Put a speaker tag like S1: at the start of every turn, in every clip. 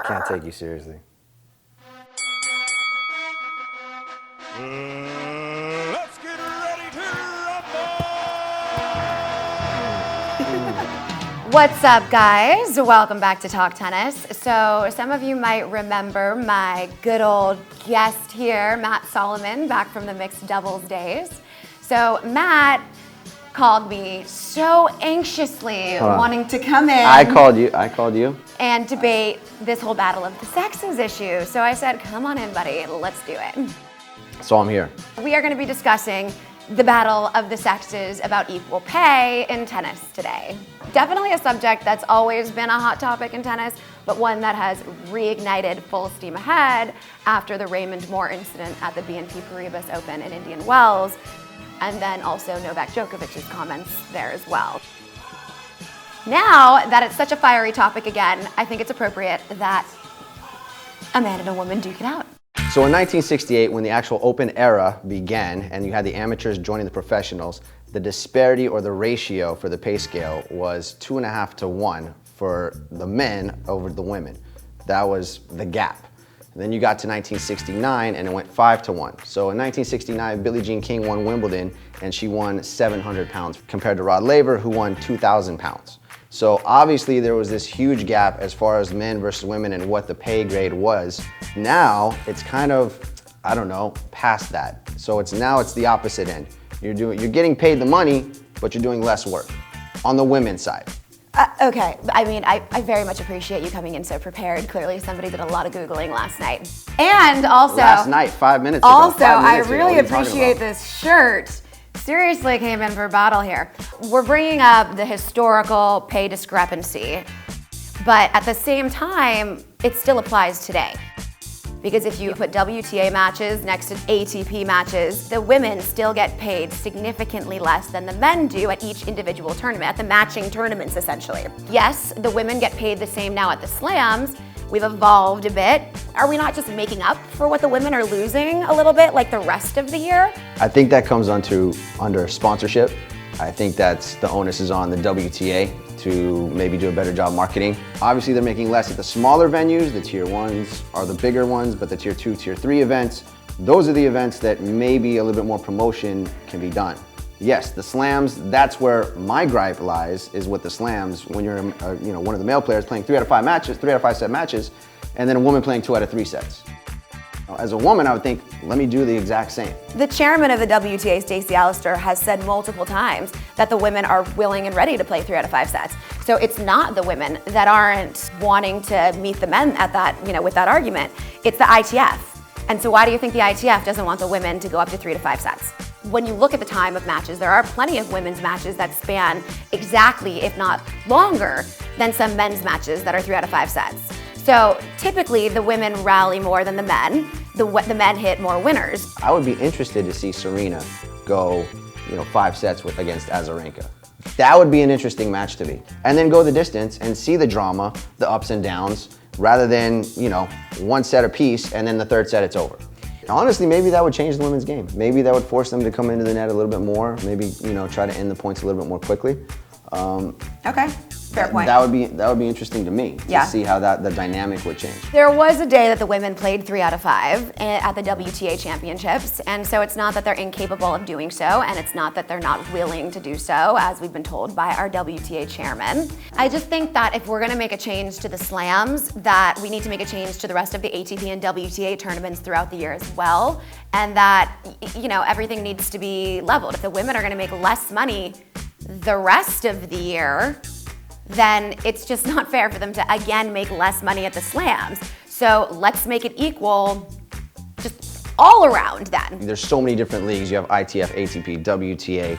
S1: Can't take you seriously.
S2: Let's get ready to rumble!
S3: What's up, guys? Welcome back to Talk Tennis. So some of you might remember my good old guest here, Matt Solomon, back from the mixed doubles days. So Matt called me so anxiously wanting to come in.
S1: I called you.
S3: And debate this whole battle of the sexes issue. So I said, come on in, buddy, let's do it.
S1: So I'm here.
S3: We are going to be discussing the battle of the sexes about equal pay in tennis today. Definitely a subject that's always been a hot topic in tennis, but one that has reignited full steam ahead after the Raymond Moore incident at the BNP Paribas Open in Indian Wells, and then also Novak Djokovic's comments there as well. Now that it's such a fiery topic again, I think it's appropriate that a man and a woman duke it out.
S1: So in 1968, when the actual Open era began and you had the amateurs joining the professionals, the disparity or the ratio for the pay scale was 2.5 to 1 for the men over the women. That was the gap. And then you got to 1969 and it went 5 to 1. So in 1969, Billie Jean King won Wimbledon and she won 700 pounds compared to Rod Laver, who won 2,000 pounds. So obviously there was this huge gap as far as men versus women and what the pay grade was. Now it's kind of, I don't know, past that. So it's the opposite end. You're getting paid the money, but you're doing less work on the women's side.
S3: Okay, I mean, I very much appreciate you coming in so prepared. Clearly somebody did a lot of Googling last night. And also—
S1: Last night, 5 minutes ago.
S3: Also, I
S1: ago.
S3: really appreciate this shirt. Seriously came in for a battle here. We're bringing up the historical pay discrepancy, but at the same time, it still applies today. Because if you put WTA matches next to ATP matches, the women still get paid significantly less than the men do at each individual tournament, at the matching tournaments essentially. Yes, the women get paid the same now at the slams. We've evolved a bit. Are we not just making up for what the women are losing a little bit like the rest of the year?
S1: I think that comes under sponsorship. I think that's the onus is on the WTA to maybe do a better job marketing. Obviously they're making less at the smaller venues. The tier 1s are the bigger ones, but the tier 2, tier 3 events, those are the events that maybe a little bit more promotion can be done. Yes, the slams, that's where my gripe lies, is with the slams when you're one of the male players playing 3 out of 5 matches, 3 out of 5 set matches, and then a woman playing 2 out of 3 sets. As a woman, I would think, let me do the exact same.
S3: The chairman of the WTA, Stacey Alister, has said multiple times that the women are willing and ready to play 3 out of 5 sets. So it's not the women that aren't wanting to meet the men at that, with that argument. It's the ITF. And so why do you think the ITF doesn't want the women to go up to 3 to 5 sets? When you look at the time of matches, there are plenty of women's matches that span exactly, if not longer, than some men's matches that are 3 out of 5 sets. So typically the women rally more than the men. The men hit more winners.
S1: I would be interested to see Serena go, 5 sets against Azarenka. That would be an interesting match to me. And then go the distance and see the drama, the ups and downs, rather than, 1 set apiece and then the 3rd set it's over. Honestly, maybe that would change the women's game. Maybe that would force them to come into the net a little bit more. Maybe, try to end the points a little bit more quickly.
S3: Okay, fair point.
S1: That would be interesting to me to
S3: Yeah.
S1: see how the dynamic would change.
S3: There was a day that the women played 3 out of 5 at the WTA championships, and so it's not that they're incapable of doing so, and it's not that they're not willing to do so, as we've been told by our WTA chairman. I just think that if we're gonna make a change to the slams, that we need to make a change to the rest of the ATP and WTA tournaments throughout the year as well, and that, everything needs to be leveled. If the women are gonna make less money the rest of the year, then it's just not fair for them to again make less money at the slams. So let's make it equal just all around then.
S1: There's so many different leagues. You have ITF, ATP, WTA,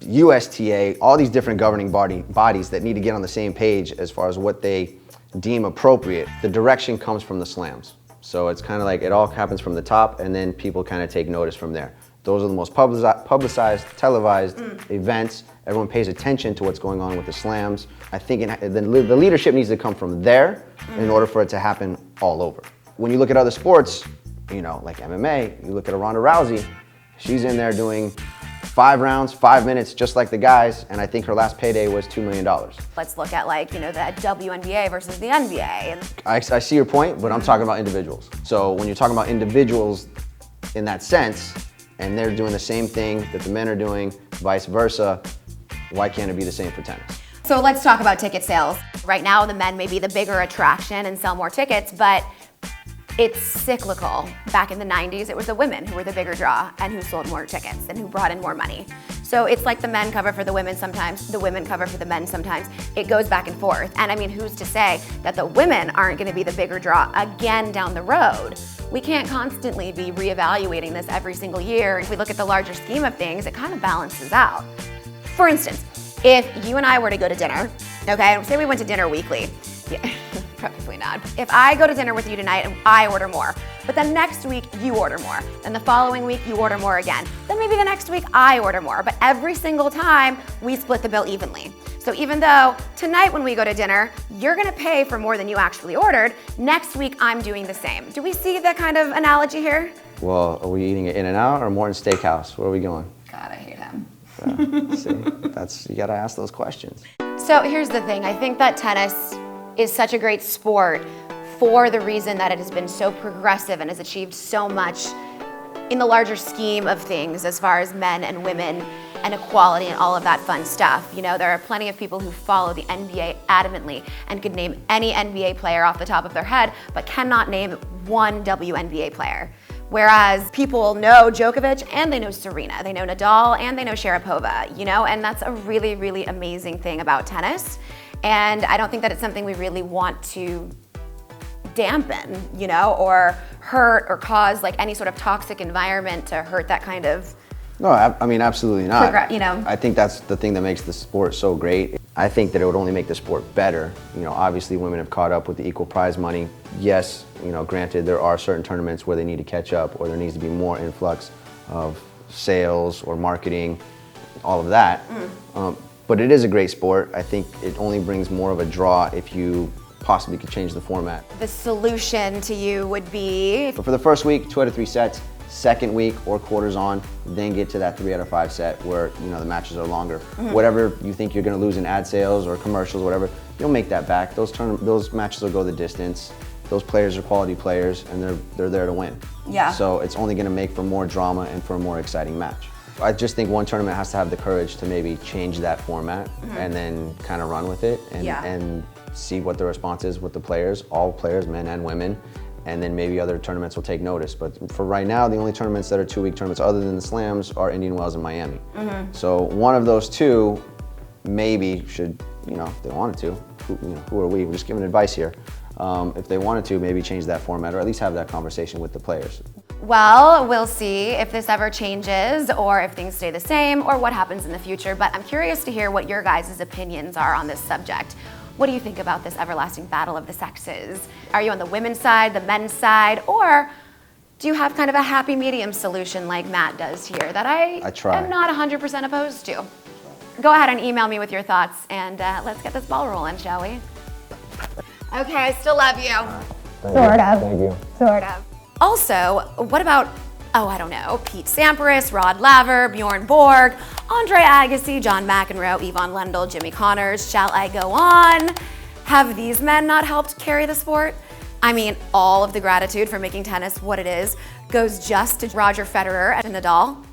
S1: USTA, all these different governing bodies that need to get on the same page as far as what they deem appropriate. The direction comes from the slams. So it's kind of like it all happens from the top and then people kind of take notice from there. Those are the most publicized, televised events. Everyone pays attention to what's going on with the slams. I think the leadership needs to come from there in order for it to happen all over. When you look at other sports, like MMA, you look at a Ronda Rousey, she's in there doing 5 rounds, 5 minutes, just like the guys, and I think her last payday was $2 million.
S3: Let's look at like, the WNBA versus the NBA.
S1: I see your point, but I'm talking about individuals. So when you're talking about individuals in that sense, and they're doing the same thing that the men are doing, vice versa, why can't it be the same for tennis?
S3: So let's talk about ticket sales. Right now, the men may be the bigger attraction and sell more tickets, but it's cyclical. Back in the 90s, it was the women who were the bigger draw and who sold more tickets and who brought in more money. So it's like the men cover for the women sometimes, the women cover for the men sometimes. It goes back and forth. And I mean, who's to say that the women aren't gonna be the bigger draw again down the road? We can't constantly be reevaluating this every single year. If we look at the larger scheme of things, it kind of balances out. For instance, if you and I were to go to dinner, okay, say we went to dinner weekly, probably not. If I go to dinner with you tonight and I order more, but then next week you order more, then the following week you order more again, then maybe the next week I order more, but every single time we split the bill evenly. So even though tonight when we go to dinner, you're gonna pay for more than you actually ordered, next week I'm doing the same. Do we see that kind of analogy here?
S1: Well, are we eating it In-N-Out or Morton Steakhouse? Where are we going?
S3: God, I hate him.
S1: See, you gotta ask those questions.
S3: So here's the thing, I think that tennis is such a great sport for the reason that it has been so progressive and has achieved so much in the larger scheme of things as far as men and women and equality and all of that fun stuff. There are plenty of people who follow the NBA adamantly and could name any NBA player off the top of their head, but cannot name one WNBA player. Whereas people know Djokovic and they know Serena, they know Nadal and they know Sharapova, and that's a really, really amazing thing about tennis. And I don't think that it's something we really want to dampen, or hurt or cause like any sort of toxic environment to hurt that kind of.
S1: No, I mean, absolutely not.
S3: I
S1: think that's the thing that makes the sport so great. I think that it would only make the sport better. Obviously women have caught up with the equal prize money. Yes, granted there are certain tournaments where they need to catch up or there needs to be more influx of sales or marketing, all of that. But it is a great sport. I think it only brings more of a draw if you possibly could change the format.
S3: The solution to you would be?
S1: But for the first week, 2 out of 3 sets. Second week or quarters on, then get to that 3 out of 5 set where the matches are longer. Whatever you think you're going to lose in ad sales or commercials, whatever, you'll make that back. Those matches will go the distance. Those players are quality players, and they're there to win.
S3: Yeah.
S1: So it's only going to make for more drama and for a more exciting match. I just think one tournament has to have the courage to maybe change that format and then kind of run with it and see what the response is with the players, all players, men and women. And then maybe other tournaments will take notice. But for right now, the only tournaments that are 2-week tournaments other than the slams are Indian Wells and Miami. So one of those two maybe should, if they wanted to, who are we? We're just giving advice here. If they wanted to, maybe change that format or at least have that conversation with the players.
S3: Well, we'll see if this ever changes or if things stay the same or what happens in the future. But I'm curious to hear what your guys' opinions are on this subject. What do you think about this everlasting battle of the sexes? Are you on the women's side, the men's side, or do you have kind of a happy medium solution like Matt does here that I am not 100% opposed to? Go ahead and email me with your thoughts and let's get this ball rolling, shall we? Okay, I still love you.
S1: Sort of. Thank you.
S3: Sort of. Also, what about, I don't know, Pete Sampras, Rod Laver, Bjorn Borg, Andre Agassi, John McEnroe, Yvonne Lendl, Jimmy Connors, shall I go on? Have these men not helped carry the sport? I mean, all of the gratitude for making tennis what it is goes just to Roger Federer and Nadal.